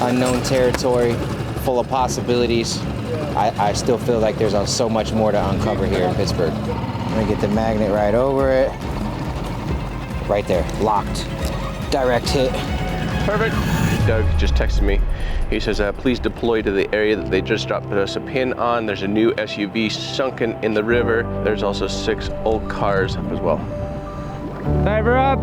unknown territory, full of possibilities. I still feel like there's so much more to uncover here in Pittsburgh. I'm gonna get the magnet right over it. Right there, locked, direct hit. Perfect. Doug just texted me. He says, please deploy to the area that they just dropped us a pin on. There's a new SUV sunken in the river. There's also 6 old cars as well. Diver up.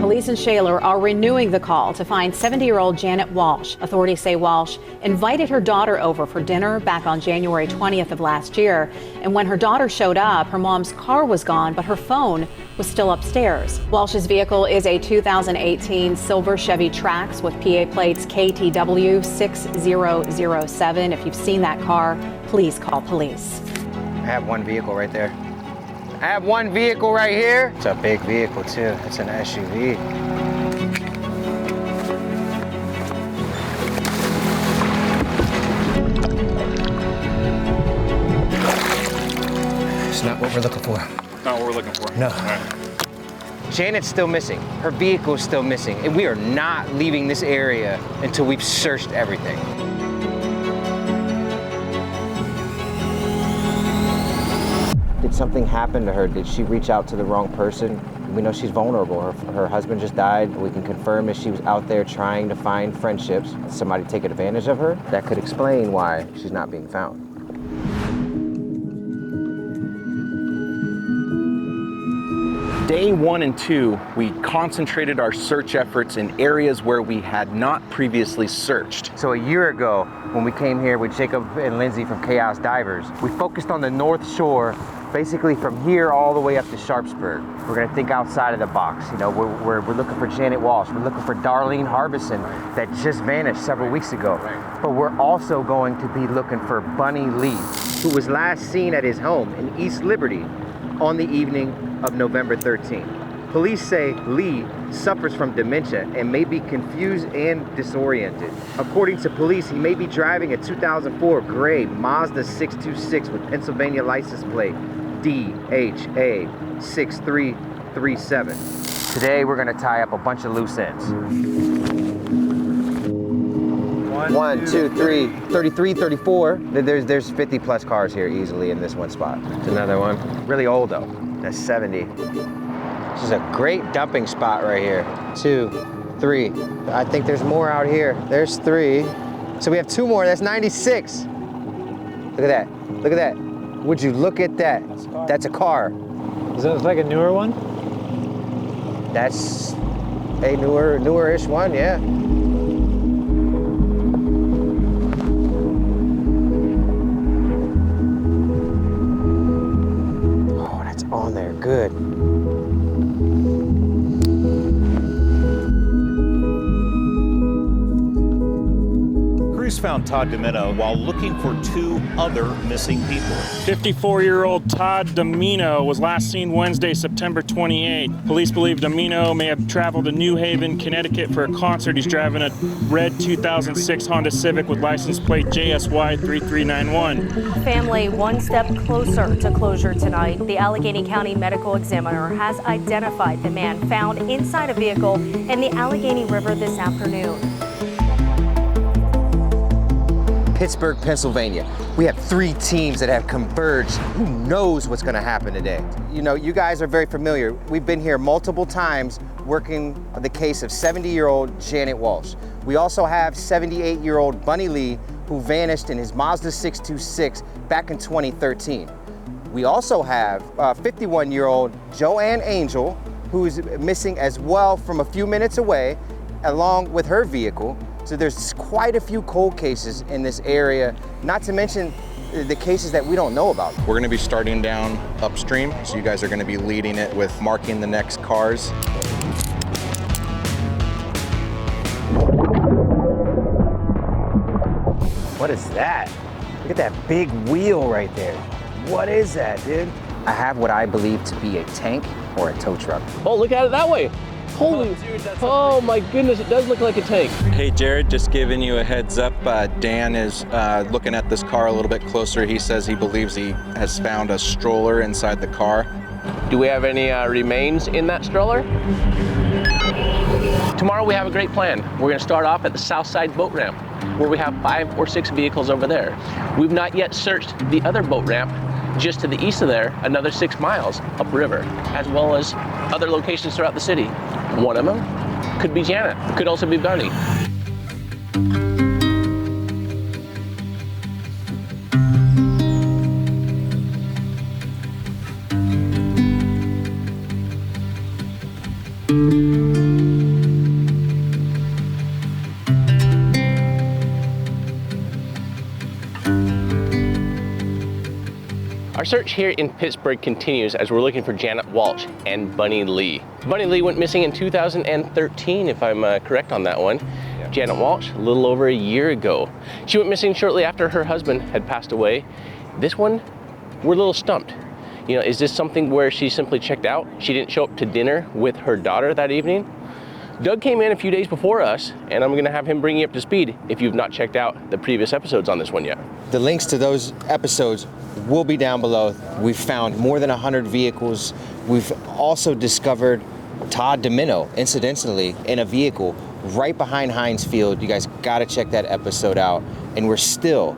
Police in Shaler are renewing the call to find 70-year-old Janet Walsh. Authorities say Walsh invited her daughter over for dinner back on January 20th of last year. And when her daughter showed up, her mom's car was gone, but her phone was still upstairs. Walsh's vehicle is a 2018 silver Chevy Trax with PA plates KTW 6007. If you've seen that car, please call police. I have one vehicle right there. I have one vehicle right here. It's a big vehicle too. It's an SUV. It's not what we're looking for. Not what we're looking for. No. All right. Janet's still missing. Her vehicle's still missing. And we are not leaving this area until we've searched everything. Did something happen to her? Did she reach out to the wrong person? We know she's vulnerable. Her husband just died. We can confirm that she was out there trying to find friendships. Somebody take advantage of her? That could explain why she's not being found. Day 1 and 2, we concentrated our search efforts in areas where we had not previously searched. So a year ago, when we came here with Jacob and Lindsay from Chaos Divers, we focused on the North Shore, basically from here all the way up to Sharpsburg. We're gonna think outside of the box. You know, we're looking for Janet Walsh. We're looking for Darlene Harbison that just vanished several weeks ago. But we're also going to be looking for Bunnie Lee, who was last seen at his home in East Liberty on the evening of November 13th. Police say Lee suffers from dementia and may be confused and disoriented. According to police, he may be driving a 2004 gray Mazda 626 with Pennsylvania license plate DHA 6337. Today we're gonna tie up a bunch of loose ends. 1, 2, 3, 33, 34. There's 50 plus cars here easily in this one spot. There's another one. Really old though. That's 70. This is a great dumping spot right here. 2, 3. I think there's more out here. There's 3. So we have 2 more. That's 96. Look at that. Look at that. Would you look at that? That's a car. Is that like a newer one? That's a newer-ish one, yeah. Oh, that's on there. Good. Crews found Todd Domino while looking for 2 other missing people. 54-year-old Todd Domino was last seen Wednesday, September 28. Police believe Domino may have traveled to New Haven, Connecticut for a concert. He's driving a red 2006 Honda Civic with license plate JSY 3391. Family one step closer to closure tonight. The Allegheny County Medical Examiner has identified the man found inside a vehicle in the Allegheny River this afternoon. Pittsburgh, Pennsylvania. We have 3 teams that have converged. Who knows what's gonna happen today? You know, you guys are very familiar. We've been here multiple times working on the case of 70-year-old Janet Walsh. We also have 78-year-old Bunnie Lee, who vanished in his Mazda 626 back in 2013. We also have 51-year-old Joann Angel, who's missing as well from a few minutes away, along with her vehicle. So there's quite a few cold cases in this area, not to mention the cases that we don't know about. We're gonna be starting down upstream, so you guys are gonna be leading it with marking the next cars. What is that? Look at that big wheel right there. What is that, dude? I have what I believe to be a tank or a tow truck. Oh, look at it that way. Holy, oh my goodness, it does look like a tank. Hey Jared, just giving you a heads up. Dan is looking at this car a little bit closer. He says he believes he has found a stroller inside the car. Do we have any remains in that stroller? Tomorrow we have a great plan. We're going to start off at the south side boat ramp, where we have 5 or 6 vehicles over there. We've not yet searched the other boat ramp just to the east of there, another 6 miles upriver, as well as other locations throughout the city. One of them could be Janet, could also be Bunnie. Our search here in Pittsburgh continues as we're looking for Janet Walsh and Bunnie Lee. Bunnie Lee went missing in 2013, if I'm correct on that one. Yeah. Janet Walsh, a little over a year ago. She went missing shortly after her husband had passed away. This one, we're a little stumped. You know, is this something where she simply checked out? She didn't show up to dinner with her daughter that evening? Doug came in a few days before us, and I'm gonna have him bring you up to speed if you've not checked out the previous episodes on this one yet. The links to those episodes will be down below. We've found more than 100 vehicles. We've also discovered Todd Domino, incidentally, in a vehicle right behind Heinz Field. You guys gotta check that episode out. And we're still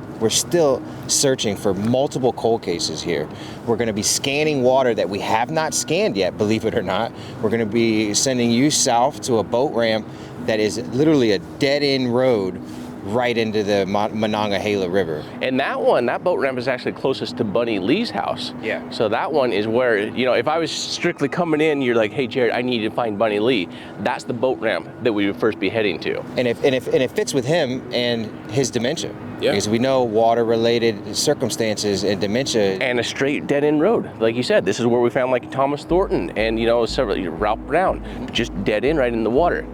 searching for multiple cold cases here. We're gonna be scanning water that we have not scanned yet, believe it or not. We're gonna be sending you south to a boat ramp that is literally a dead-end road right into the Monongahela River. And that boat ramp is actually closest to Bunnie Lee's house. Yeah. So that one is where, you know, if I was strictly coming in, you're like, hey Jared, I need to find Bunnie Lee. That's the boat ramp that we would first be heading to. And it fits with him and his dementia. Yeah. Because we know water-related circumstances and dementia. And a straight dead-end road. Like you said, this is where we found like Thomas Thornton and, you know, several, Ralph Brown, just dead end right in the water.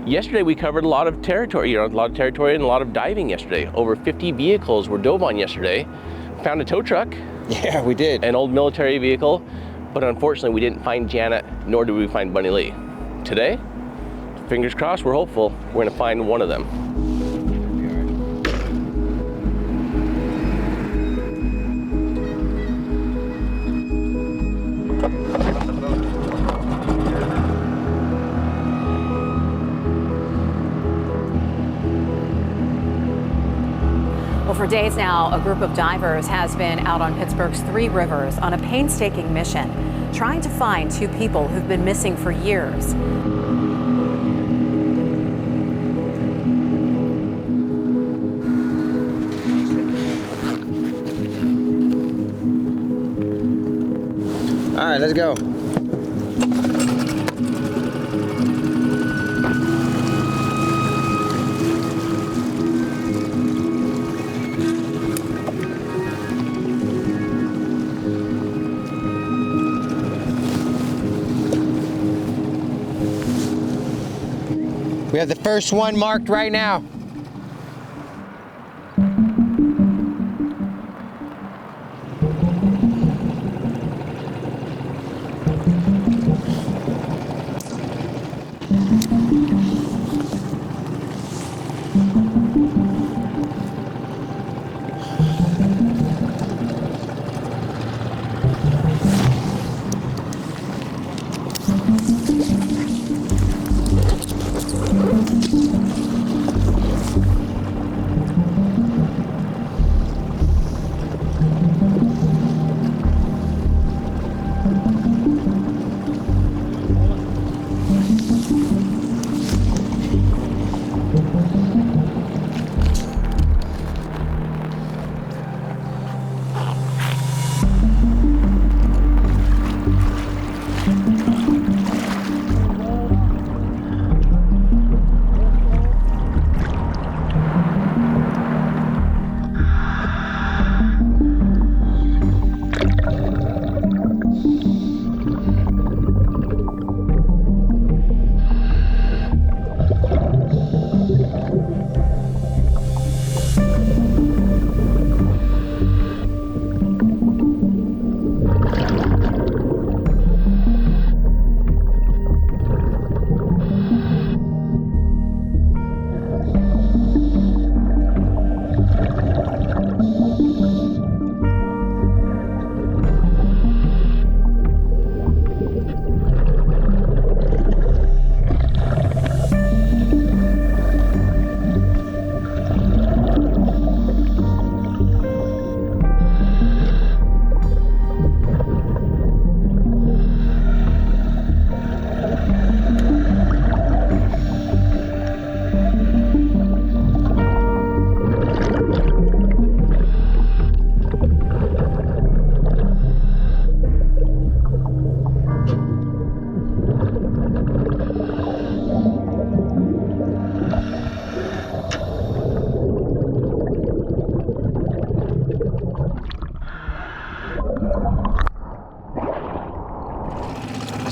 Yesterday we covered a lot of territory, a lot of territory and a lot of diving yesterday. Over 50 vehicles were dove on yesterday. Found a tow truck. Yeah, we did. An old military vehicle, but unfortunately we didn't find Janet, nor did we find Bunnie Lee. Today, fingers crossed, we're hopeful we're gonna find one of them. Well, for days now, a group of divers has been out on Pittsburgh's 3 rivers on a painstaking mission, trying to find 2 people who've been missing for years. All right, let's go. We have the first one marked right now.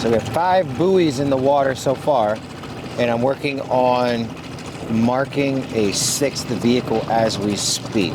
So we have 5 buoys in the water so far, and I'm working on marking a 6th vehicle as we speak.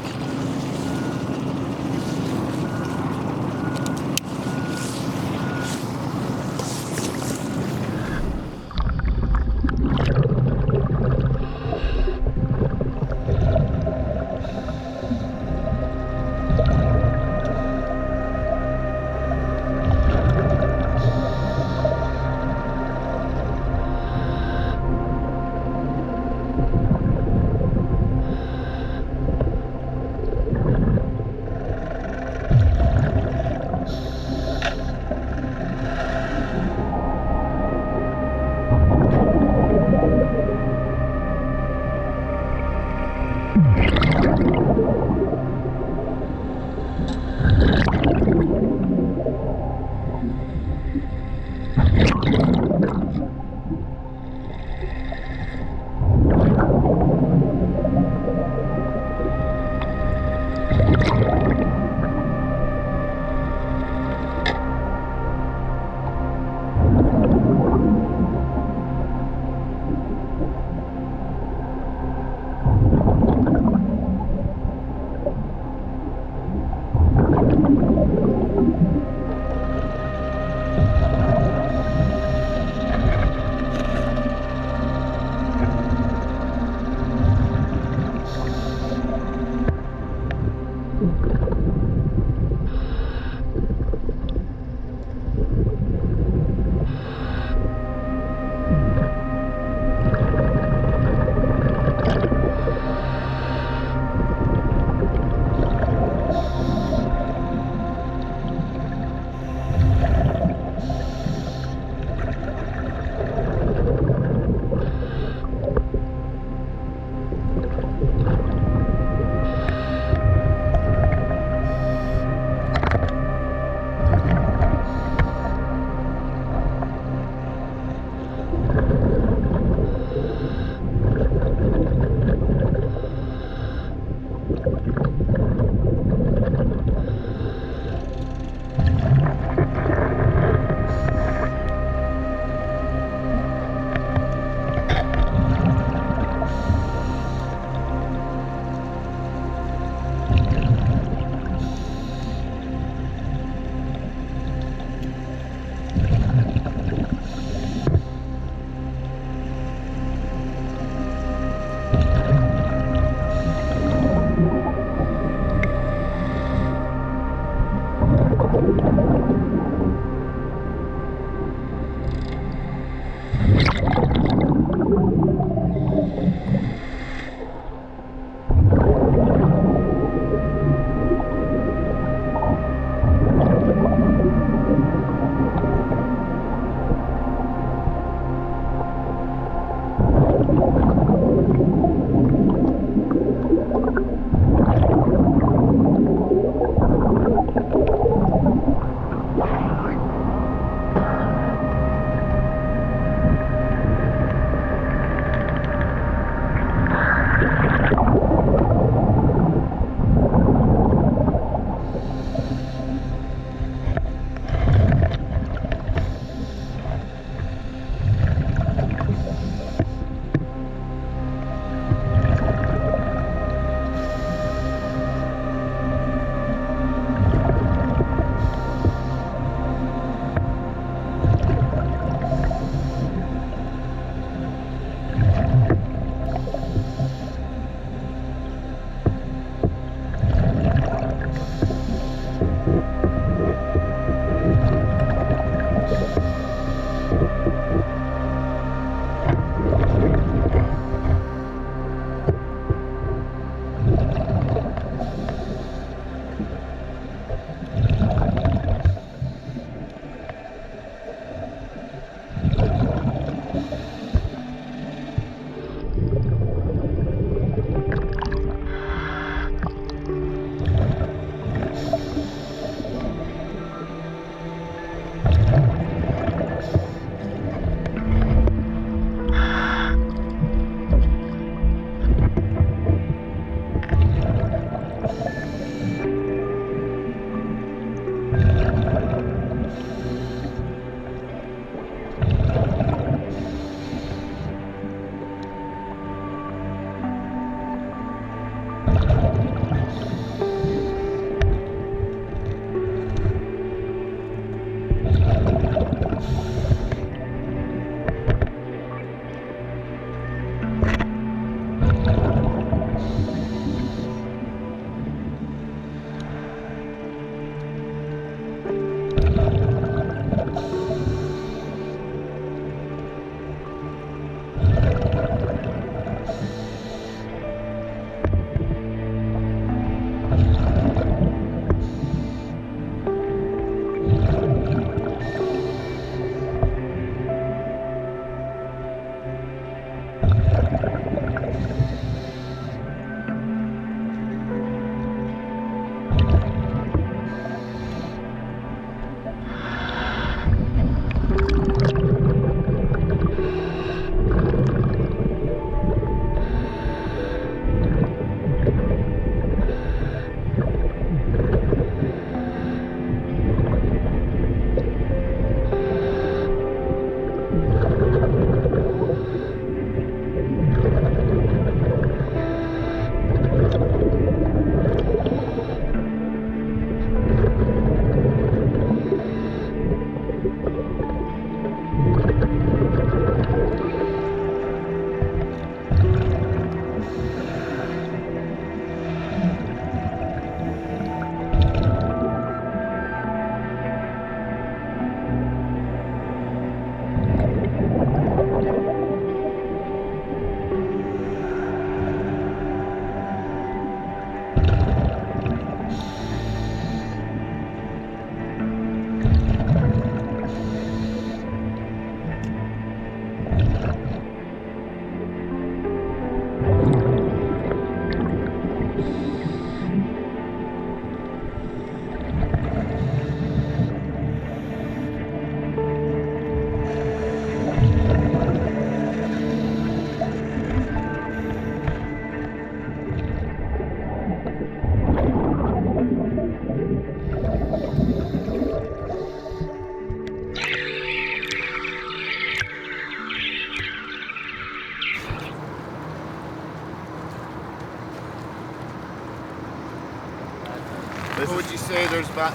say there's about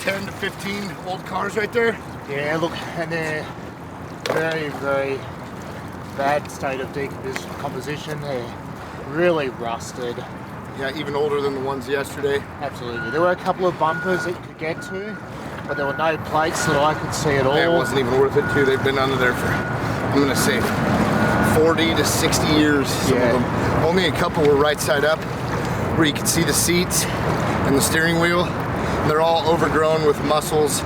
10 to 15 old cars right there. Yeah, look, and they're very, very bad state of decomposition. They're really rusted. Yeah, even older than the ones yesterday. Absolutely. There were a couple of bumpers that you could get to, but there were no plates that I could see at all. Yeah, it wasn't even worth it too. They've been under there for, I'm gonna say, 40 to 60 years, some of them. Only a couple were right side up, where you could see the seats and the steering wheel. They're all overgrown with mussels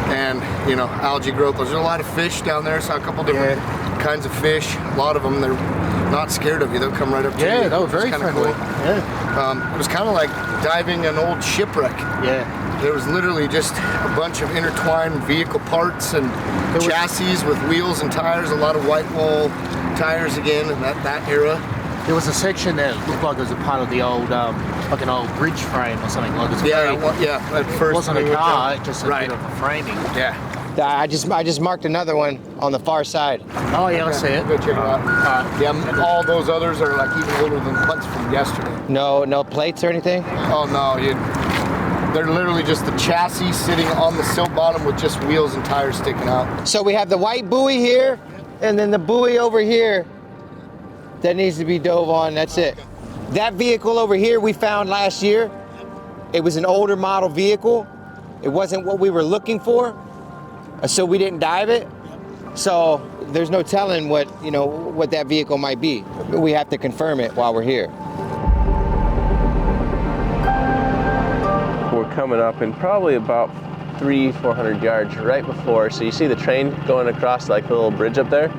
and, you know, algae growth. There's a lot of fish down there. Saw a couple different kinds of fish. A lot of them, they're not scared of you. They'll come right up to you. Yeah, they were very friendly. cool. Yeah. It was kind of like diving an old shipwreck. Yeah. There was literally just a bunch of intertwined vehicle parts and chassis with wheels and tires. A lot of white wall tires again in that era. There was a section that looked like it was a part of the old, like an old bridge frame or something. Like At first it wasn't a car, it it just a bit of a framing. Yeah. I just marked another one on the far side. Oh yeah, I see it. Go check it out. Yeah, all those others are like even older than the ones from yesterday. No plates or anything? Oh no, they're literally just the chassis sitting on the sill bottom with just wheels and tires sticking out. So we have the white buoy here, and then the buoy over here that needs to be dove on. That's it. That vehicle over here we found last year. It was an older model vehicle. It wasn't what we were looking for, so we didn't dive it. So there's no telling what that vehicle might be. We have to confirm it while we're here. We're coming up in probably about 300-400 yards right before. So you see the train going across like the little bridge up there?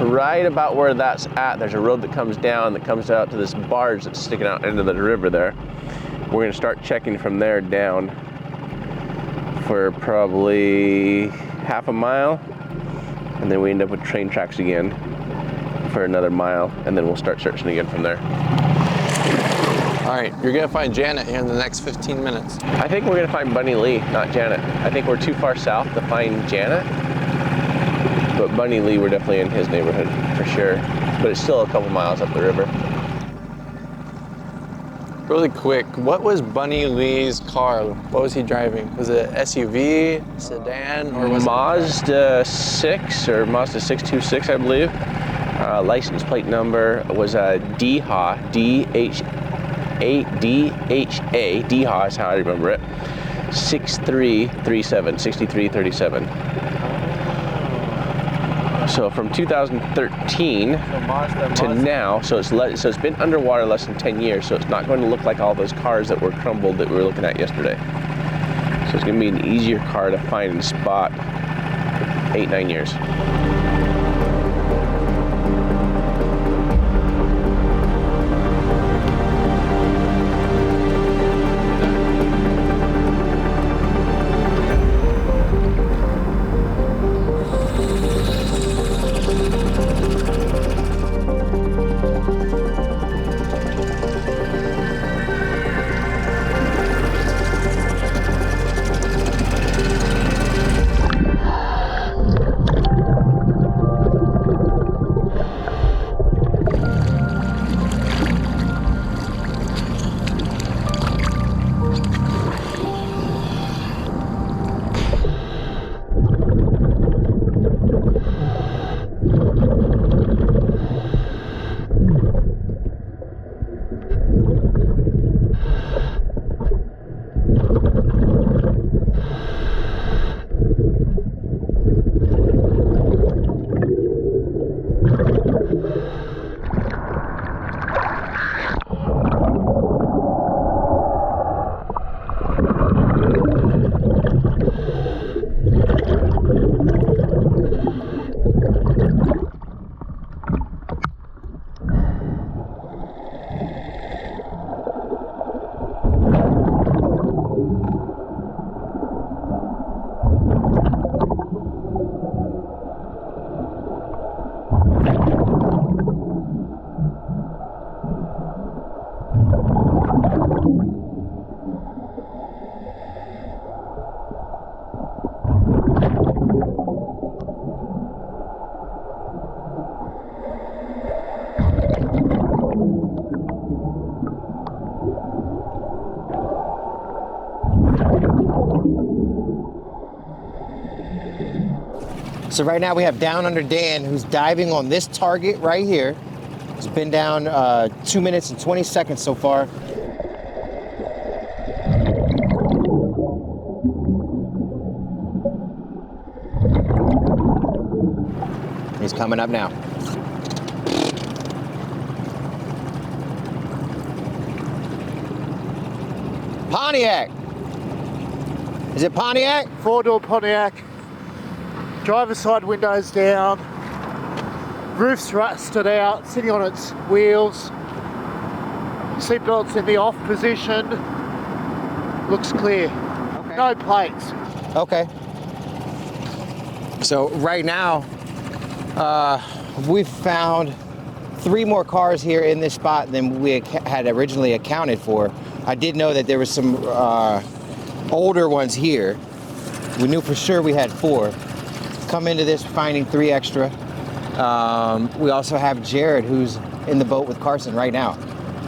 Right about where that's at, there's a road that comes down that comes out to this barge that's sticking out into the river there. We're gonna start checking from there down for probably half a mile, and then we end up with train tracks again for another mile, and then we'll start searching again from there. All right, you're gonna find Janet here in the next 15 minutes. I think we're gonna find Bunnie Lee, not Janet. I think we're too far south to find Janet, but Bunnie Lee, we're definitely in his neighborhood for sure, but it's still a couple miles up the river. Really quick, what was Bunnie Lee's car? What was he driving? Was it SUV, sedan, or was Mazda 6 or Mazda 626, I believe. License plate number was DHA, DHA is how I remember it. 6337. So from 2013 to now, so it's been underwater less than 10 years, so it's not going to look like all those cars that were crumbled that we were looking at yesterday. So it's going to be an easier car to find and spot 8-9 years. So right now we have Down Under Dan, who's diving on this target right here. He's been down 2 minutes and 20 seconds so far. He's coming up now. Pontiac. Is it Pontiac? Four-door Pontiac. Driver's side windows down. Roof's rusted out, sitting on its wheels. Seatbelt's in the off position. Looks clear. Okay. No plates. Okay. So right now, we've found 3 more cars here in this spot than we had originally accounted for. I did know that there was some older ones here. We knew for sure we had 4. Come into this finding 3 extra. We also have Jared, who's in the boat with Carson right now,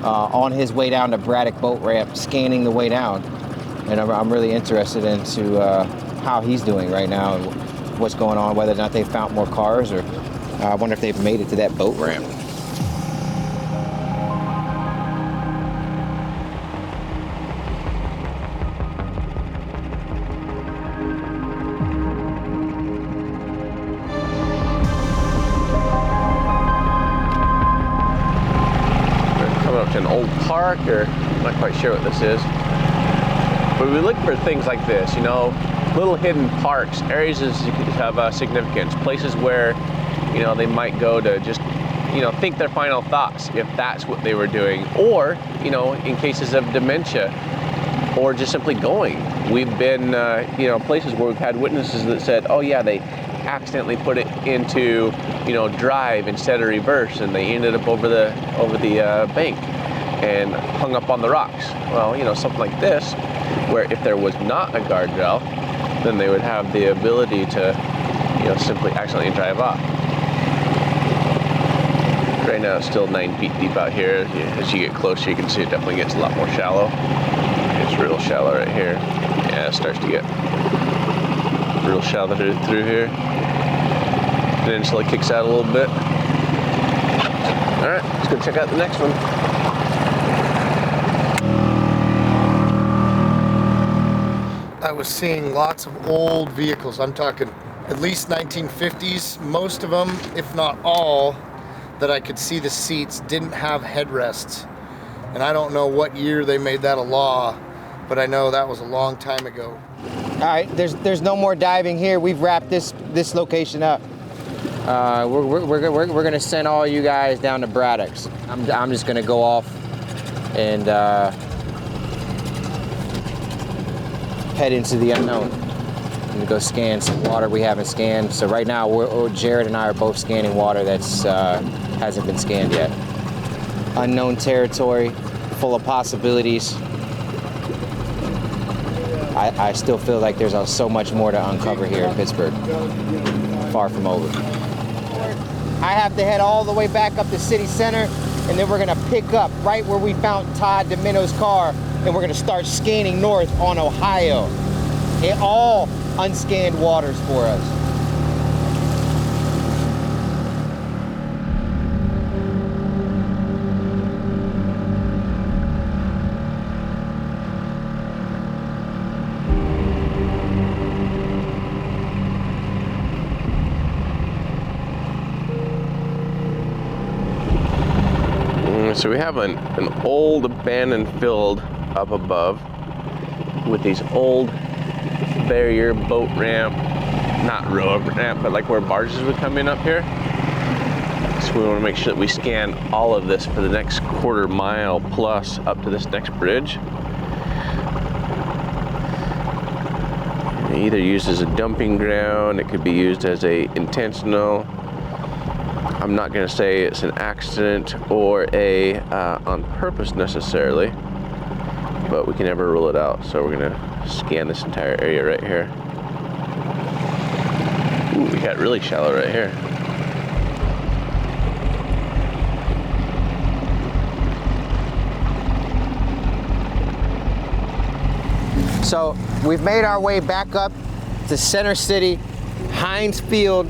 on his way down to Braddock boat ramp, scanning the way down. And I'm really interested into how he's doing right now and what's going on, whether or not they found more cars, or I wonder if they've made it to that boat ramp. An old park, or I'm not quite sure what this is, but we look for things like this, you know, little hidden parks, areas of significance, places where, you know, they might go to just, you know, think their final thoughts if that's what they were doing, or, you know, in cases of dementia, or just simply going. We've been, you know, places where we've had witnesses that said, oh yeah, they accidentally put it into, you know, drive instead of reverse, and they ended up over the bank and hung up on the rocks. Well, you know, something like this, where if there was not a guardrail, then they would have the ability to, you know, simply accidentally drive off. Right now it's still 9 feet deep out here. As you get closer, you can see it definitely gets a lot more shallow. It's real shallow right here. Yeah, it starts to get real shallow through here. Peninsula kicks out a little bit. All right, let's go check out the next one. I was seeing lots of old vehicles. I'm talking at least 1950s. Most of them, if not all, that I could see the seats didn't have headrests. And I don't know what year they made that a law, but I know that was a long time ago. All right, there's no more diving here. We've wrapped this location up. We're gonna send all you guys down to Braddock's. I'm just gonna go off and head into the unknown and go scan some water we haven't scanned. So right now, Jared and I are both scanning water that's hasn't been scanned yet. Unknown territory, full of possibilities. I still feel like there's so much more to uncover here in Pittsburgh. Far from over. I have to head all the way back up to city center, and then we're gonna pick up right where we found Todd Domino's car, and we're gonna start scanning north on Ohio. And all unscanned waters for us. So we have an old abandoned field up above with these old barrier boat ramp, not road ramp, but like where barges would come in up here. So we want to make sure that we scan all of this for the next quarter mile plus up to this next bridge. Either used as a dumping ground, it could be used as a intentional. I'm not going to say it's an accident or a on purpose necessarily, but we can never rule it out. So we're going to scan this entire area right here. Ooh, we got really shallow right here. So we've made our way back up to Center City. Heinz Field,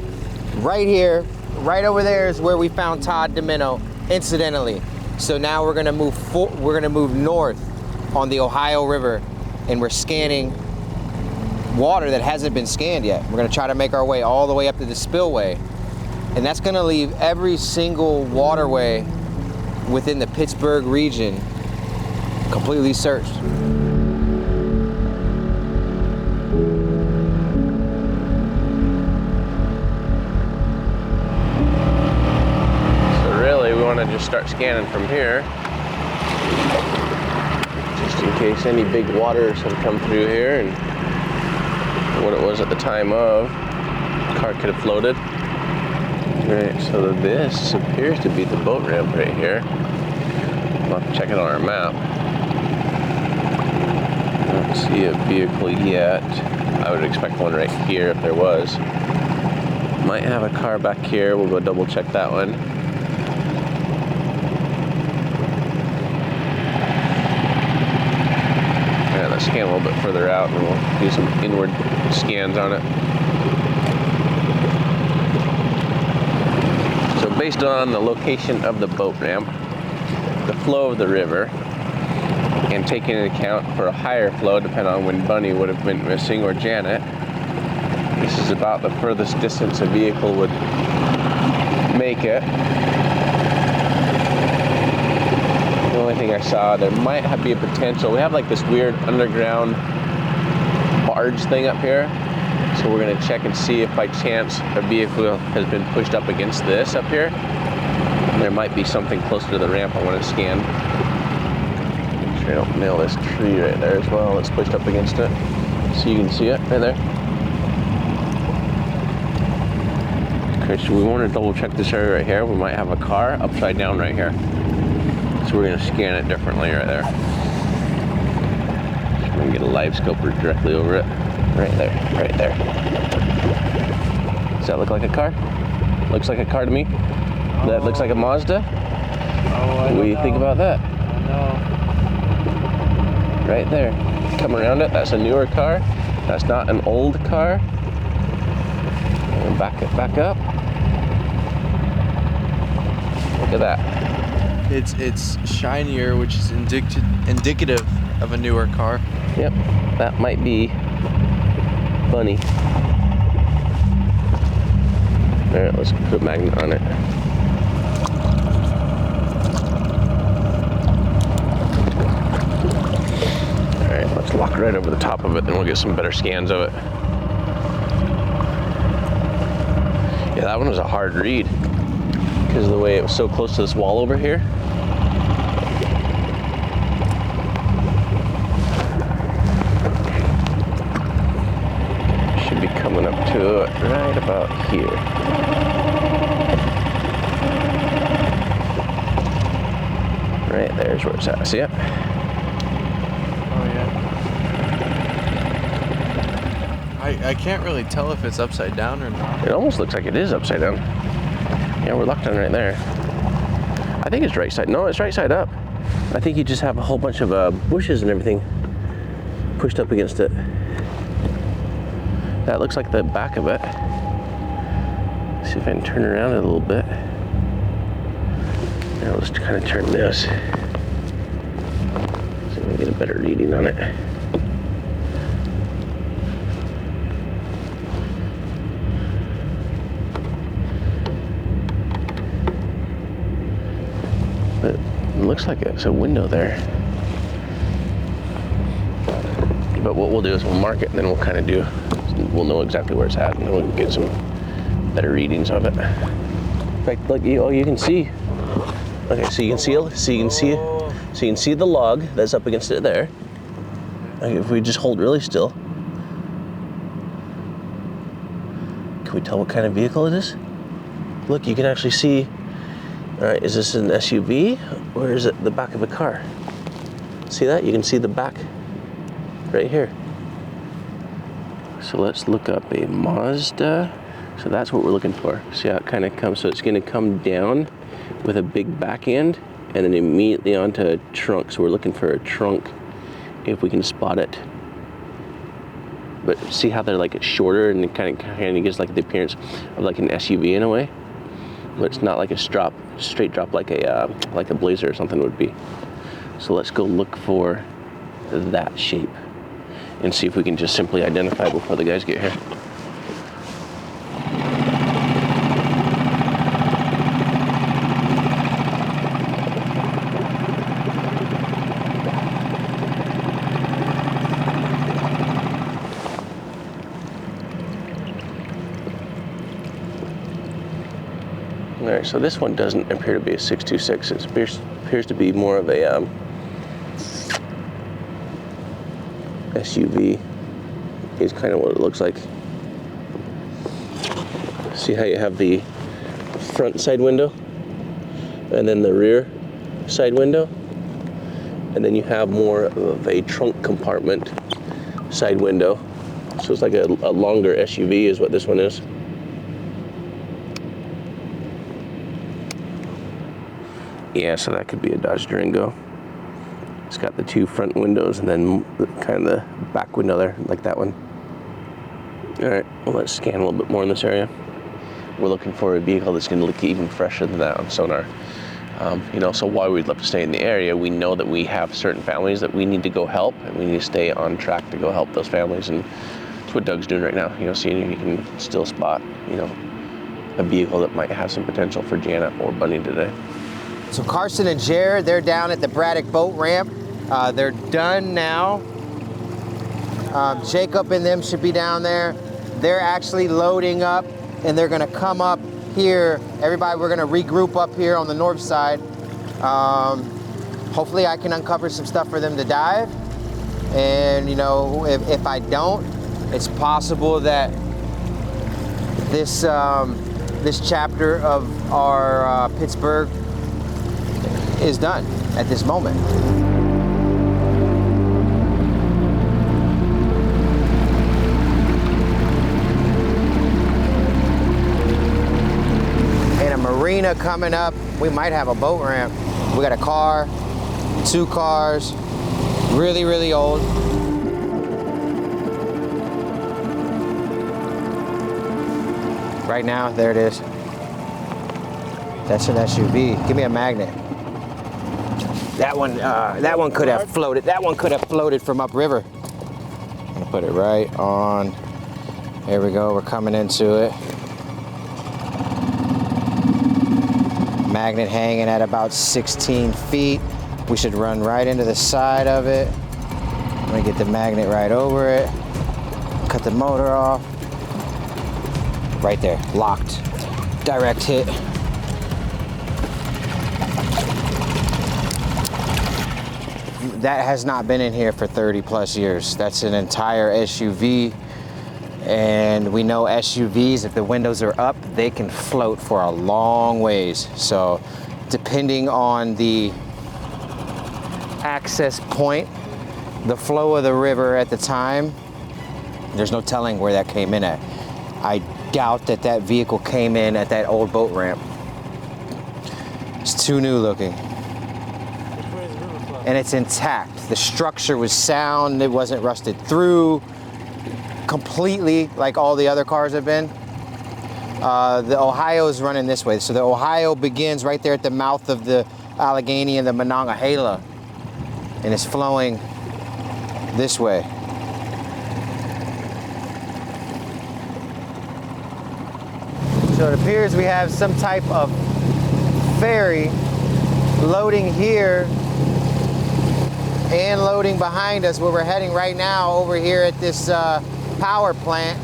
right here, right over there is where we found Todd Domino, incidentally. So now we're gonna move north on the Ohio River, and we're scanning water that hasn't been scanned yet. We're gonna try to make our way all the way up to the spillway, and that's gonna leave every single waterway within the Pittsburgh region completely searched. So really, we want to just start scanning from here, just in case any big waters have come through here and what it was at the time of. The car could have floated. Right, so this appears to be the boat ramp right here. We'll have to check it on our map. I don't see a vehicle yet. I would expect one right here if there was. Might have a car back here. We'll go double check that one. Yeah, let's scan a little bit further out and we'll do some inward scans on it. So based on the location of the boat ramp, the flow of the river, and taking into account for a higher flow, depending on when Bunnie would have been missing or Janet, this is about the furthest distance a vehicle would make it. The only thing I saw, there might be a potential. We have like this weird underground barge thing up here. So we're gonna check and see if by chance a vehicle has been pushed up against this up here. And there might be something closer to the ramp I want to scan. Make sure I don't nail this tree right there as well. It's pushed up against it. So you can see it right there. Okay, so we want to double check this area right here. We might have a car upside down right here. So we're gonna scan it differently right there. So we're gonna get a live scoper directly over it. Right there, right there. Does that look like a car? Looks like a car to me. That looks like a Mazda. What do you think about that? Right there. Come around it. That's a newer car. That's not an old car. And back up. Look at that. It's shinier, which is indicative of a newer car. Yep, that might be Bunnie. All right, let's put a magnet on it. All right, let's lock right over the top of it, then we'll get some better scans of it. Yeah, that one was a hard read because of the way it was so close to this wall over here. Coming up to it right about here. Right there's where it's at. See it? Oh yeah. I can't really tell if it's upside down or not. It almost looks like it is upside down. Yeah, we're locked on right there. I think it's right side. No, it's right side up. I think you just have a whole bunch of bushes and everything pushed up against it. That looks like the back of it. Let's see if I can turn around it a little bit. Now let's kind of turn this. So we can get a better reading on it. But it looks like it's a window there. But what we'll do is we'll mark it and then we'll kind of we'll know exactly where it's at, and then we'll get some better readings of it. In fact, look, you can see. Okay, so you can see the log that's up against it there. Okay, if we just hold really still, can we tell what kind of vehicle it is? Look, you can actually see. All right, is this an SUV or is it the back of a car? See that? You can see the back right here. So let's look up a Mazda. So that's what we're looking for. See how it kind of comes, so it's gonna come down with a big back end and then immediately onto a trunk. So we're looking for a trunk if we can spot it. but see how they're like shorter and it kind of gives like the appearance of like an SUV in a way, but it's not like a straight drop like a Blazer or something would be. So let's go look for that shape and see if we can just simply identify before the guys get here. All right, so this one doesn't appear to be a 626. It appears to be more of a SUV. Is kind of what it looks like. See how you have the front side window and then the rear side window, and then you have more of a trunk compartment side window. So it's like a longer SUV is what this one is. Yeah, so that could be a Dodge Durango. It's got the 2 front windows and then kind of the back window there, like that one. All right, well, let's scan a little bit more in this area. We're looking for a vehicle that's going to look even fresher than that on sonar. You know, so while we'd love to stay in the area, we know that we have certain families that we need to go help, and we need to stay on track to go help those families. And that's what Doug's doing right now. You know, seeing if he can still spot, you know, a vehicle that might have some potential for Janet or Bunnie today. So Carson and Jared, they're down at the Braddock boat ramp. They're done now. Jacob and them should be down there. They're actually loading up, and they're gonna come up here. Everybody, we're gonna regroup up here on the north side. Hopefully I can uncover some stuff for them to dive. And you know, if I don't, it's possible that this chapter of our Pittsburgh is done at this moment. And a marina coming up. We might have a boat ramp. We got a car, 2 cars, really, really old. Right now, there it is. That's an SUV. Give me a magnet. That one could have floated. That one could have floated from upriver. I'm gonna put it right on. There we go. We're coming into it. Magnet hanging at about 16 feet. We should run right into the side of it. I'm gonna get the magnet right over it. Cut the motor off. Right there, locked. Direct hit. That has not been in here for 30 plus years. That's an entire SUV. And we know SUVs, if the windows are up, they can float for a long ways. So depending on the access point, the flow of the river at the time, there's no telling where that came in at. I doubt that that vehicle came in at that old boat ramp. It's too new looking. And it's intact. The structure was sound, it wasn't rusted through completely like all the other cars have been. The Ohio is running this way. So the Ohio begins right there at the mouth of the Allegheny and the Monongahela, and it's flowing this way. So it appears we have some type of ferry loading here and loading behind us where we're heading right now over here at this power plant.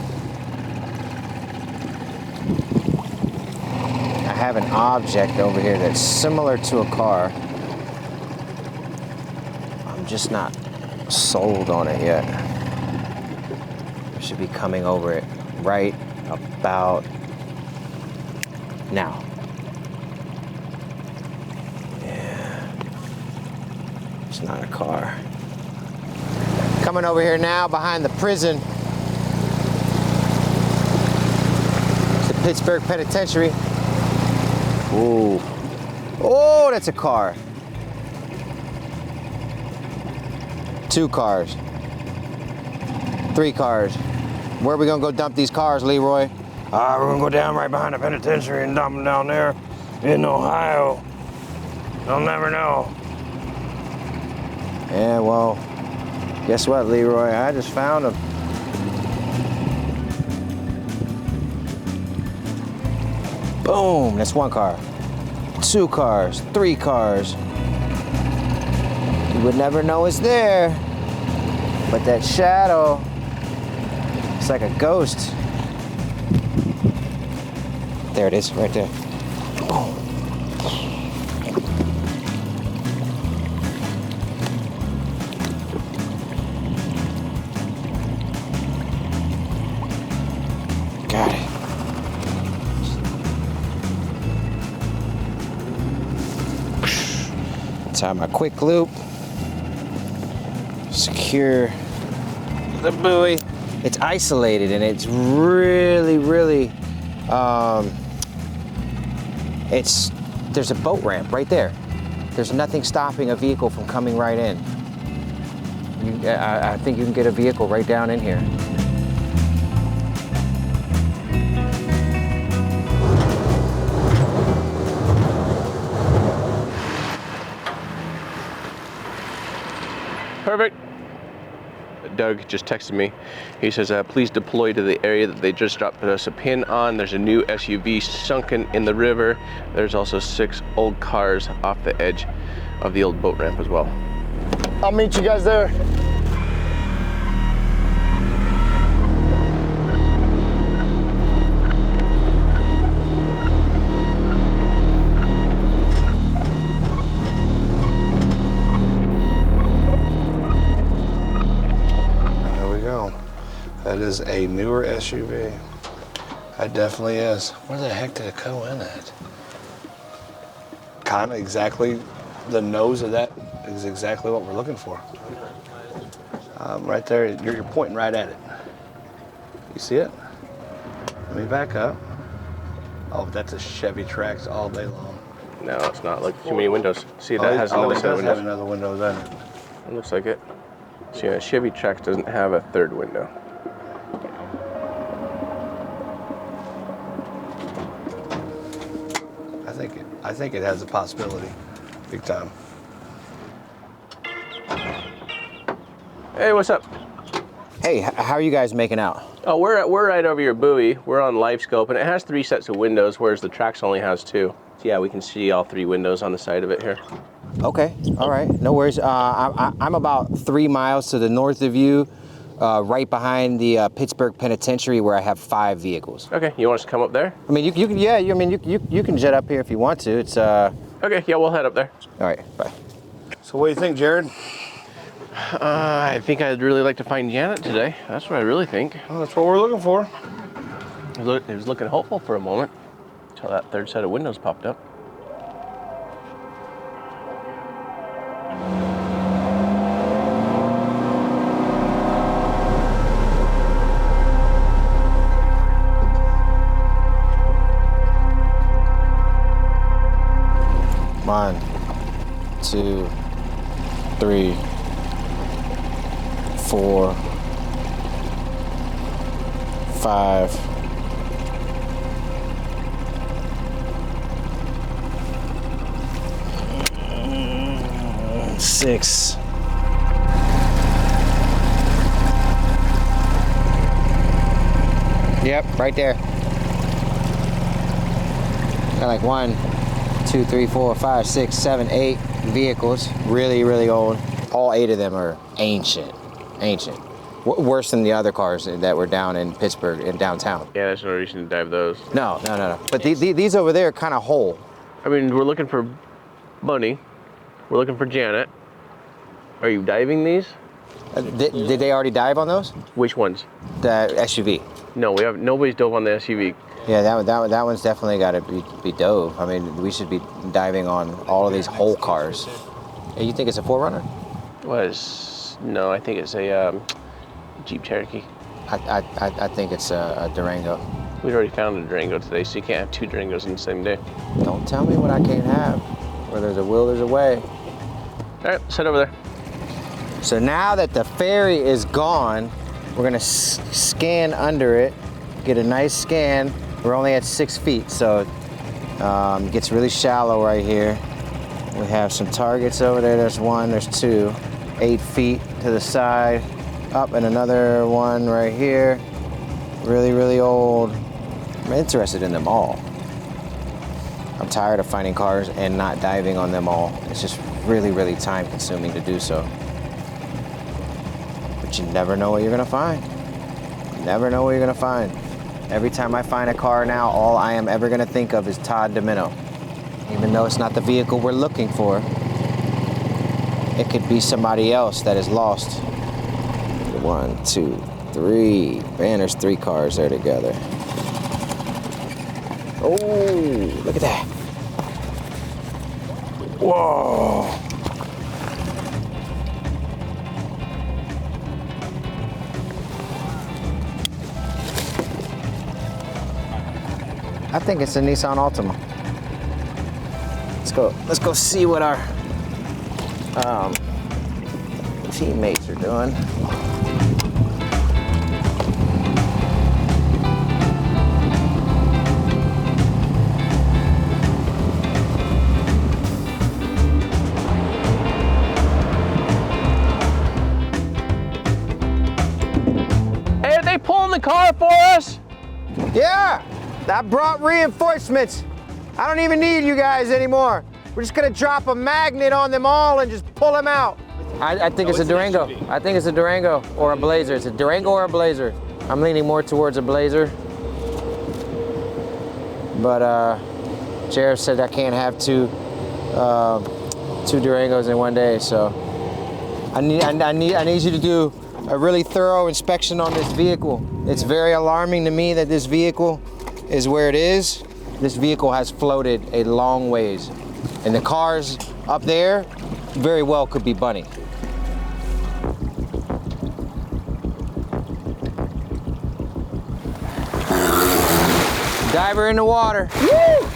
I have an object over here that's similar to a car. I'm just not sold on it yet. I should be coming over it right about now. It's not a car. Coming over here now behind the prison. It's the Pittsburgh Penitentiary. Ooh. Oh, that's a car. 2 cars. 3 cars. Where are we gonna go dump these cars, Leroy? We're gonna go down right behind the penitentiary and dump them down there in Ohio. They'll never know. Yeah, well, guess what, Leroy? I just found them. Boom, that's one car. 2 cars, 3 cars. You would never know it's there, but that shadow, it's like a ghost. There it is, right there. Boom. Got it. Tie my quick loop. Secure the buoy. It's isolated and it's really, there's a boat ramp right there. There's nothing stopping a vehicle from coming right in. I think you can get a vehicle right down in here. Perfect. Doug just texted me. He says, please deploy to the area that they just dropped us a pin on. There's a new SUV sunken in the river. There's also 6 old cars off the edge of the old boat ramp as well. I'll meet you guys there. That is a newer SUV. That definitely is. Where the heck did it go in at? Kind of exactly, the nose of that is exactly what we're looking for. Right there, you're pointing right at it. You see it? Let me back up. Oh, that's a Chevy Trax all day long. No, it's not. Look, too many windows. See, that has another set of windows. Have another window in it. It looks like it. See, a Chevy Trax doesn't have a 3rd window. I think it has a possibility, big time. Hey, what's up? Hey, how are you guys making out? Oh, we're right over your buoy. We're on live scope, and it has 3 sets of windows, whereas the Trax only has 2. So yeah, we can see all 3 windows on the side of it here. Okay, all right, no worries. I'm about 3 miles to the north of you, right behind the Pittsburgh Penitentiary, where I have 5 vehicles. Okay, you want us to come up there? I mean, you can jet up here if you want to. It's Okay, yeah, we'll head up there. All right, bye. So what do you think, Jared? I think I'd really like to find Janet today. That's what I really think. Well, that's what we're looking for. It was looking hopeful for a moment until that 3rd set of windows popped up. One, 2, 3, 4, 5. 6. Yep, right there. Got like 1, 2, 3, 4, 5, 6, 7, 8 vehicles. Really old. All 8 of them are ancient. Worse than the other cars that were down in Pittsburgh, in downtown. Yeah, there's no reason to dive those. No. But these over there are kind of whole. I mean, we're looking for Bunnie. We're looking for Janet. Are you diving these? Did they already dive on those? Which ones? The SUV. No, nobody's dove on the SUV. Yeah, that one's definitely got to be dove. I mean, we should be diving on all of these whole cars. Hey, you think it's a 4Runner? No, I think it's a Jeep Cherokee. I think it's a Durango. We'd already found a Durango today, so you can't have 2 Durangos in the same day. Don't tell me what I can't have. Where there's a will, there's a way. All right, let's head over there. So now that the ferry is gone, We're gonna scan under it, get a nice scan. We're only at 6 feet, so it gets really shallow right here. We have some targets over there. There's one, there's two. 8 feet to the side, up, and another one right here. Really, really old. I'm interested in them all. I'm tired of finding cars and not diving on them all. It's just really, really time consuming to do so. But you never know what you're gonna find. You never know what you're gonna find. Every time I find a car now, all I am ever gonna think of is Todd Domino. Even though it's not the vehicle we're looking for, it could be somebody else that is lost. 1, 2, 3. Man, there's 3 cars there together. Oh, look at that. Whoa. I think it's a Nissan Altima. Let's go see what our teammates are doing. Hey, are they pulling the car for us? Yeah, I brought reinforcements. I don't even need you guys anymore. We're just gonna drop a magnet on them all and just pull them out. I think it's a Durango. I think it's a Durango or a Blazer. It's a Durango or a Blazer. I'm leaning more towards a Blazer. But Sheriff said I can't have two Durangos in one day, so I need you to do a really thorough inspection on this vehicle. It's very alarming to me that this vehicle is where it is. This vehicle has floated a long ways. And the cars up there very well could be Bunnie. Diver in the water. Woo!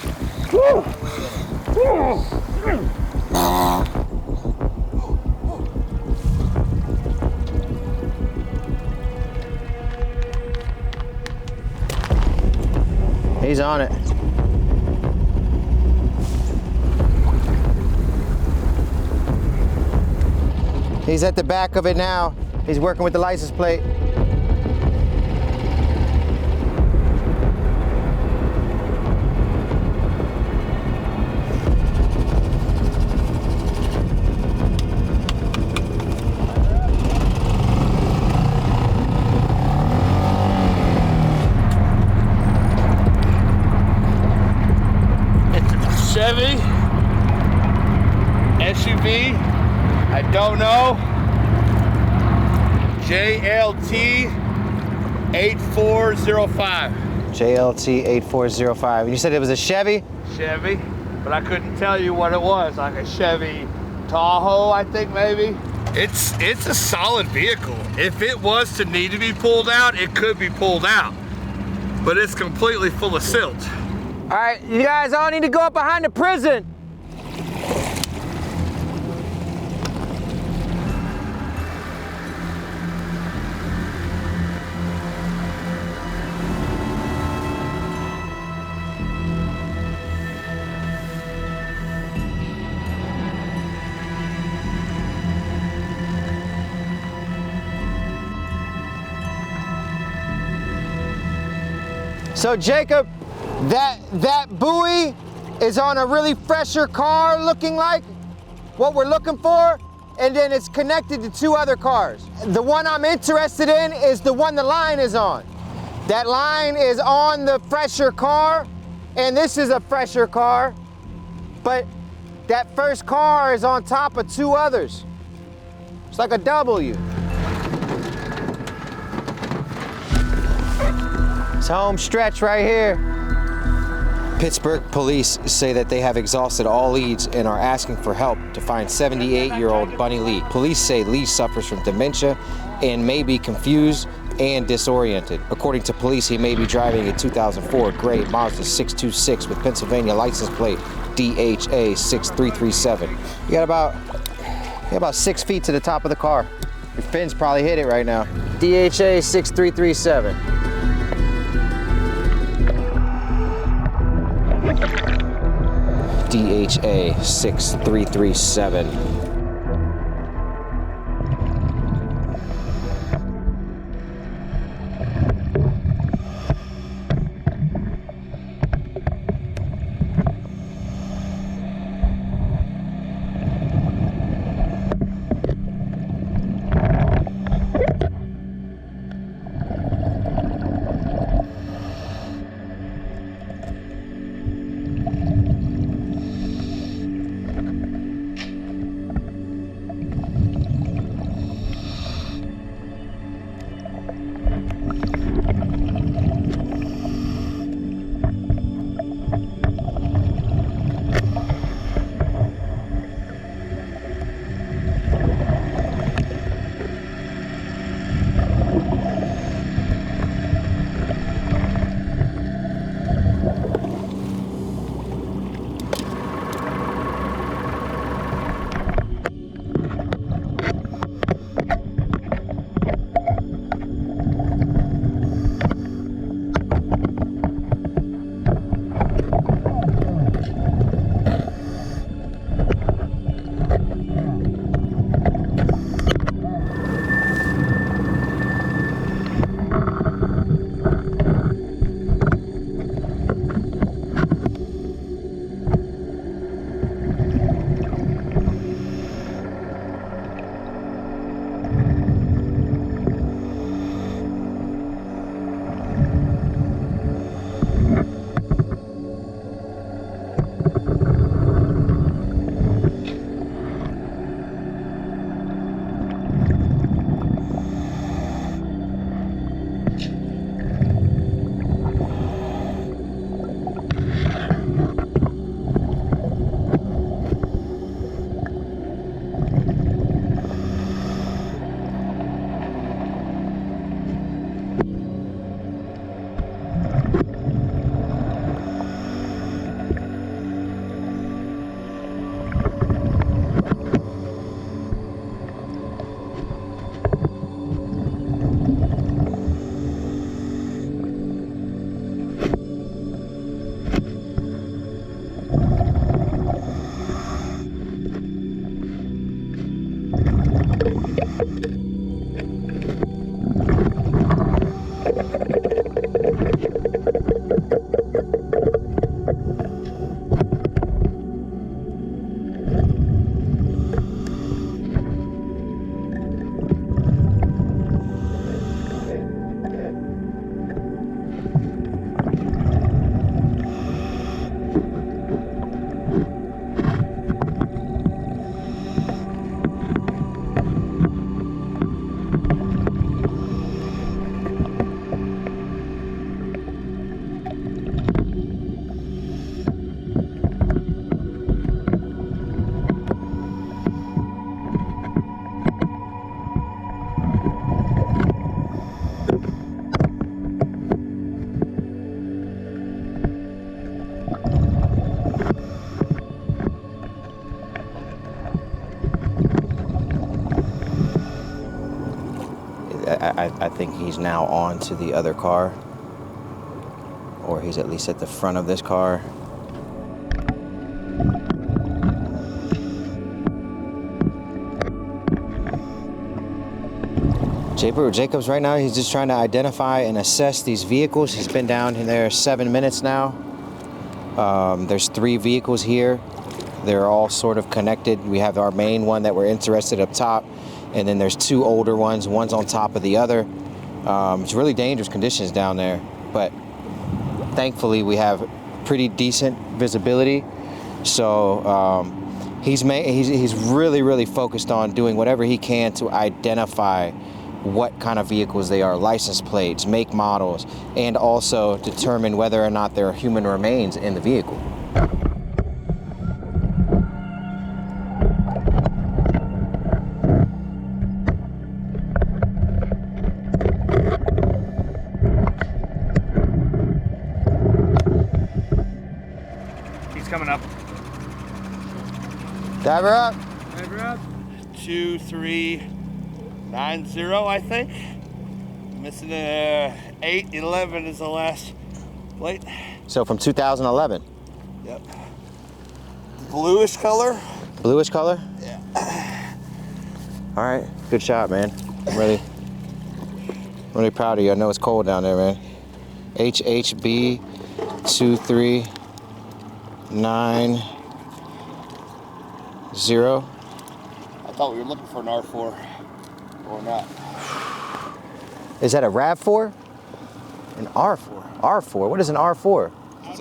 Woo! He's on it. He's at the back of it now. He's working with the license plate. Chevy, SUV, I don't know, JLT 8405. JLT 8405. You said it was a Chevy? Chevy, but I couldn't tell you what it was, like a Chevy Tahoe, I think maybe. It's a solid vehicle. If it was to need to be pulled out, it could be pulled out, but it's completely full of silt. All right, you guys all need to go up behind the prison. So Jacob, that buoy is on a really fresher car looking like what we're looking for, and then it's connected to 2 other cars. The one I'm interested in is the one the line is on. That line is on the fresher car, and this is a fresher car, but that first car is on top of 2 others. It's like a W. It's home stretch right here. Pittsburgh police say that they have exhausted all leads and are asking for help to find 78-year-old Bunnie Lee. Police say Lee suffers from dementia and may be confused and disoriented. According to police, he may be driving a 2004 gray Mazda 626 with Pennsylvania license plate DHA 6337. You got about 6 feet to the top of the car. Your fins probably hit it right now. DHA 6337. DHA 6337. I think he's now on to the other car, or he's at least at the front of this car. Jacobs right now, he's just trying to identify and assess these vehicles. He's been down in there 7 minutes now. There's 3 vehicles here. They're all sort of connected. We have our main one that we're interested up top, and then there's 2 older ones. One's on top of the other. It's really dangerous conditions down there, but thankfully we have pretty decent visibility. So he's really focused on doing whatever he can to identify what kind of vehicles they are, license plates, make, models, and also determine whether or not there are human remains in the vehicle. He's coming up. Driver up. Driver up. 2390, I think. Missing 811 is the last plate. So from 2011. Yep. Bluish color. Bluish color? Yeah. All right, good shot, man. I'm really proud of you. I know it's cold down there, man. HHB 2390. I thought we were looking for an R4 or not. Is that a RAV4? An R4. R4. What is an R4? It's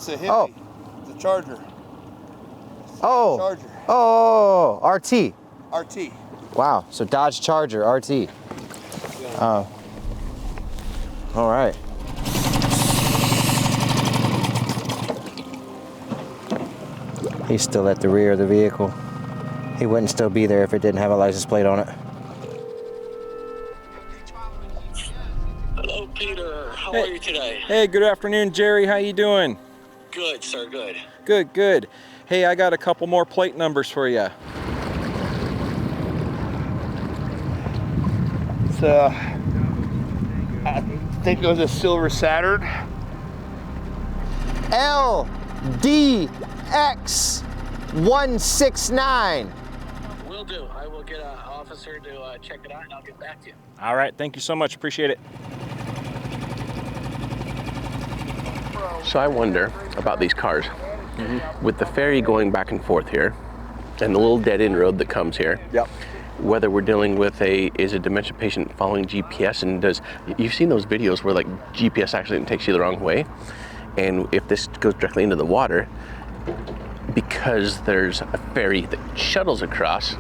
a Hemi. Oh. It's a Charger. Oh. Charger. Oh. RT. RT. Wow. So Dodge Charger RT. Oh. All right. He's still at the rear of the vehicle. He wouldn't still be there if it didn't have a license plate on it. Hello, Peter. How are you today? Hey, good afternoon, Jerry. How you doing? Good, sir. Good. Good, good. Hey, I got a couple more plate numbers for you. So, I think it was a silver Saturn. LDX169. Will do. I will get an officer to check it out, and I'll get back to you. All right, thank you so much. Appreciate it. So I wonder about these cars. With the ferry going back and forth here, and the little dead-end road that comes here. Yep. Whether we're dealing with a dementia patient following GPS, and you've seen those videos where like GPS actually takes you the wrong way, and if this goes directly into the water, because there's a ferry that shuttles across.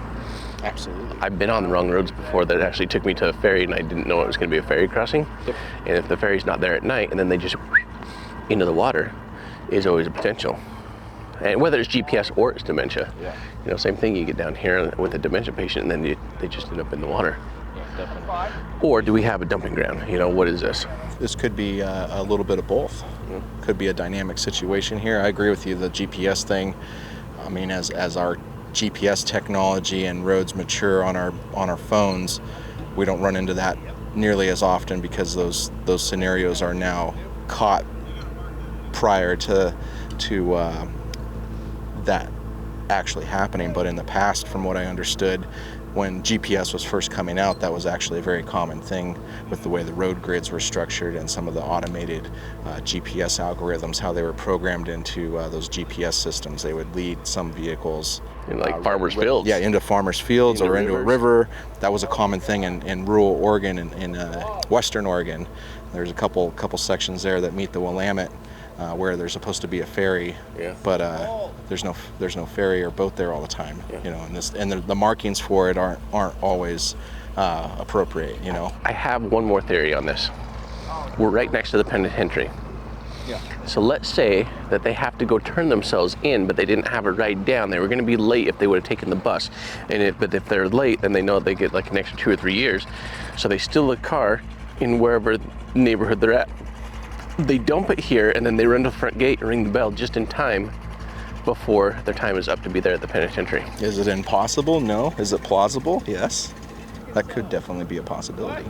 Absolutely. I've been on the wrong roads before that actually took me to a ferry, and I didn't know it was going to be a ferry crossing. Yep. And if the ferry's not there at night, and then they just into the water, is always a potential. And whether it's GPS or it's dementia, you know, same thing. You get down here with a dementia patient, and then they just end up in the water. Yeah, definitely. Or do we have a dumping ground? You know, what is this? This could be a little bit of both. Could be a dynamic situation here. I agree with you. The GPS thing. I mean, as our GPS technology and roads mature on our phones, we don't run into that nearly as often because those scenarios are now caught prior to that actually happening. But in the past, from what I understood, when GPS was first coming out, that was actually a very common thing with the way the road grids were structured and some of the automated GPS algorithms, how they were programmed into those GPS systems. They would lead some vehicles in like farmers' fields. Yeah, into farmers' fields or into a river. That was a common thing in rural Oregon and in western Oregon. There's a couple sections there that meet the Willamette where there's supposed to be a ferry, but there's no ferry or boat there all the time. You know, and the markings for it aren't always appropriate. You know. I have one more theory on this. We're right next to the penitentiary. Yeah. So let's say that they have to go turn themselves in, but they didn't have a ride down. They were going to be late if they would have taken the bus, but if they're late, then they know they get like an extra 2 or 3 years. So they steal the car in wherever neighborhood they're at. They dump it here, and then they run to the front gate and ring the bell just in time before their time is up to be there at the penitentiary. Is it impossible? No. Is it plausible? Yes. That could definitely be a possibility.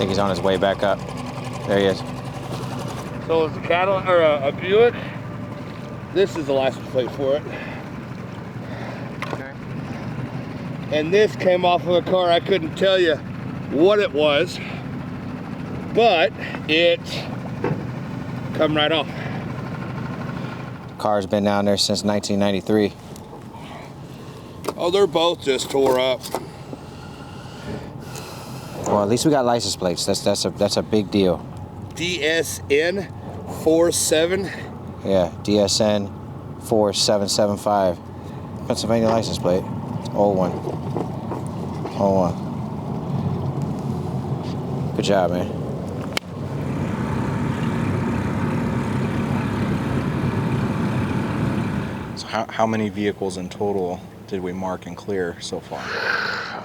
think he's on his way back up. There he is. So it's a Cadillac or a Buick. This is the license plate for it. Okay. And this came off of a car. I couldn't tell you what it was, but it come right off. Car's been down there since 1993. Oh, they're both just tore up. Well, at least we got license plates. That's a big deal. DSN 47. Yeah, DSN 4775. Pennsylvania license plate. Old one. Old one. Good job, man. So how many vehicles in total did we mark and clear so far?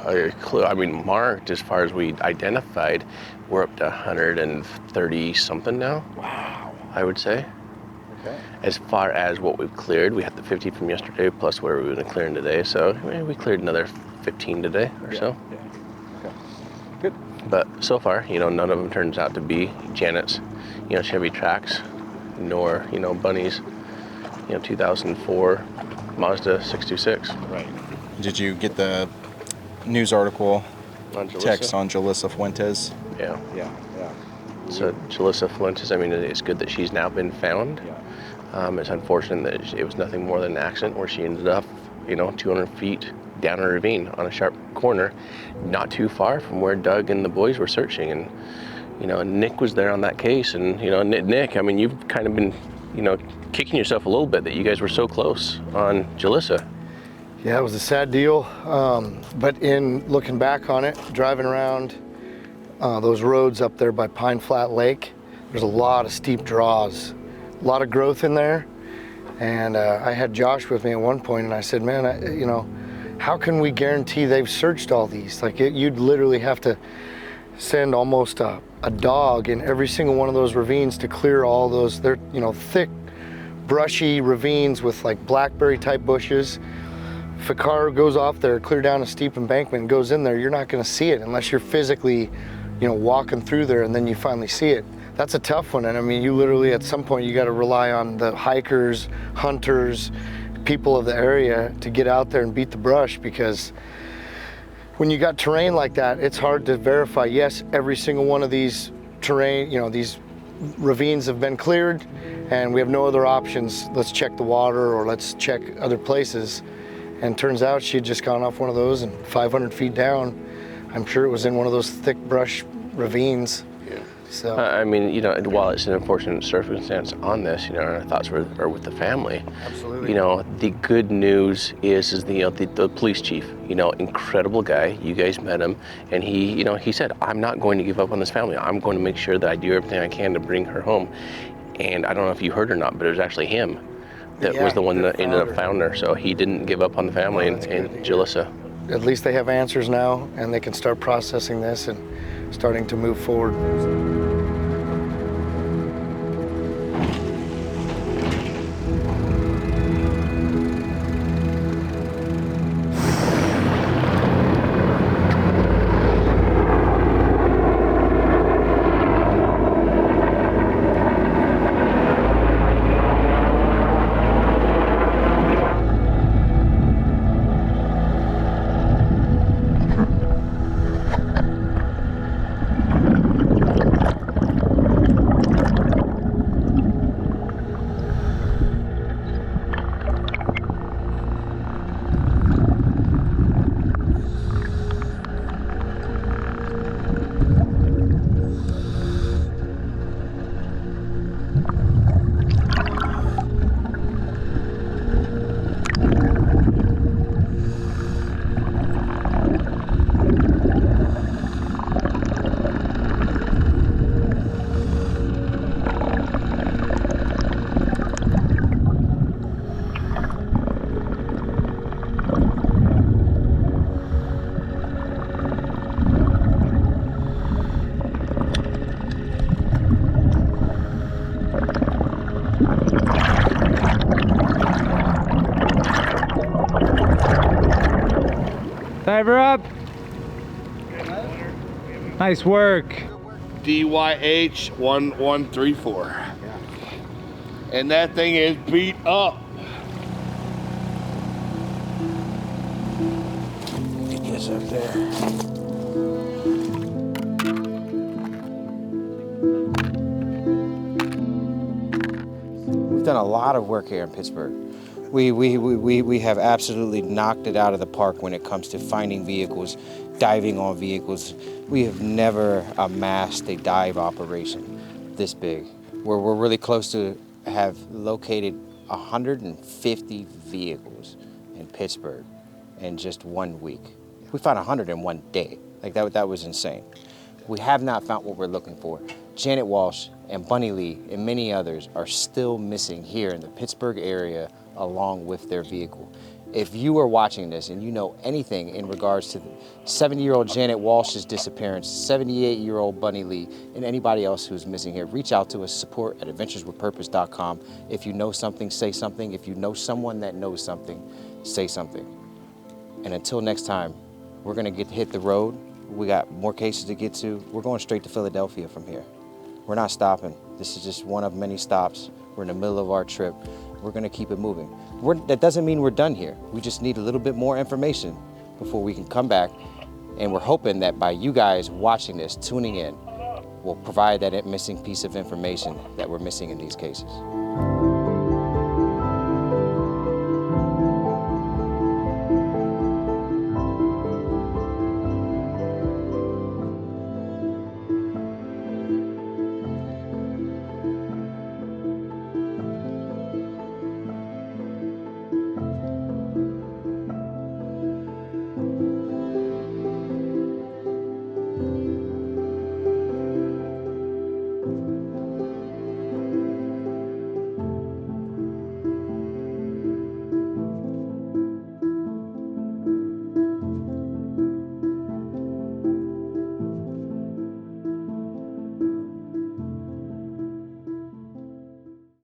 I mean, marked as far as we identified, we're up to 130 something now. Wow. I would say. Okay. As far as what we've cleared, we had the 50 from yesterday plus where we've been clearing today. So we cleared another 15 today or so. Yeah. Okay. Good. But so far, none of them turns out to be Janet's, Chevy Trax, nor, Bunnie's, 2004 Mazda 626. Right. Did you get the news article text on Jalissa Fuentes? Yeah. Yeah. So Jalissa Fuentes, I mean, it's good that she's now been found. Yeah. It's unfortunate that it was nothing more than an accident where she ended up, 200 feet down a ravine on a sharp corner, not too far from where Doug and the boys were searching. And, Nick was there on that case. And, Nick, I mean, you've kind of been, kicking yourself a little bit that you guys were so close on Jalissa. Yeah, it was a sad deal. But in looking back on it, driving around those roads up there by Pine Flat Lake, there's a lot of steep draws, a lot of growth in there. And I had Josh with me at one point, and I said, man, how can we guarantee they've searched all these? Like, you'd literally have to send almost a dog in every single one of those ravines to clear all those. They're, thick, brushy ravines with like blackberry type bushes. If a car goes off there, clear down a steep embankment and goes in there, you're not going to see it unless you're physically, walking through there, and then you finally see it. That's a tough one. And I mean, you literally at some point you got to rely on the hikers, hunters, people of the area to get out there and beat the brush, because when you got terrain like that, it's hard to verify, yes, every single one of these terrain, these ravines have been cleared and we have no other options. Let's check the water or let's check other places. And turns out she had just gone off one of those, and 500 feet down, I'm sure it was in one of those thick brush ravines. Yeah. So I mean, while it's an unfortunate circumstance on this, our thoughts are with the family. Absolutely. The good news is the police chief, incredible guy. You guys met him, and he said, I'm not going to give up on this family. I'm going to make sure that I do everything I can to bring her home. And I don't know if you heard or not, but it was actually him that was the one that ended up found her. So he didn't give up on the family and Jalissa. At least they have answers now, and they can start processing this and starting to move forward. Diver up. Nice work. DYH1134. And that thing is beat up. It gets up there. We've done a lot of work here in Pittsburgh. We have absolutely knocked it out of the park when it comes to finding vehicles, diving on vehicles. We have never amassed a dive operation this big. We're really close to have located 150 vehicles in Pittsburgh in just 1 week. We found 100 in 1 day. Like that was insane. We have not found what we're looking for. Janet Walsh and Bunnie Lee and many others are still missing here in the Pittsburgh area along with their vehicle. If you are watching this and you know anything in regards to 70-year-old Janet Walsh's disappearance, 78-year-old Bunnie Lee, and anybody else who's missing here, reach out to us, support@adventureswithpurpose.com. If you know something, say something. If you know someone that knows something, say something. And until next time, we're gonna hit the road. We got more cases to get to. We're going straight to Philadelphia from here. We're not stopping. This is just one of many stops. We're in the middle of our trip. We're gonna keep it moving. That doesn't mean we're done here. We just need a little bit more information before we can come back. And we're hoping that by you guys watching this, tuning in, will provide that missing piece of information that we're missing in these cases.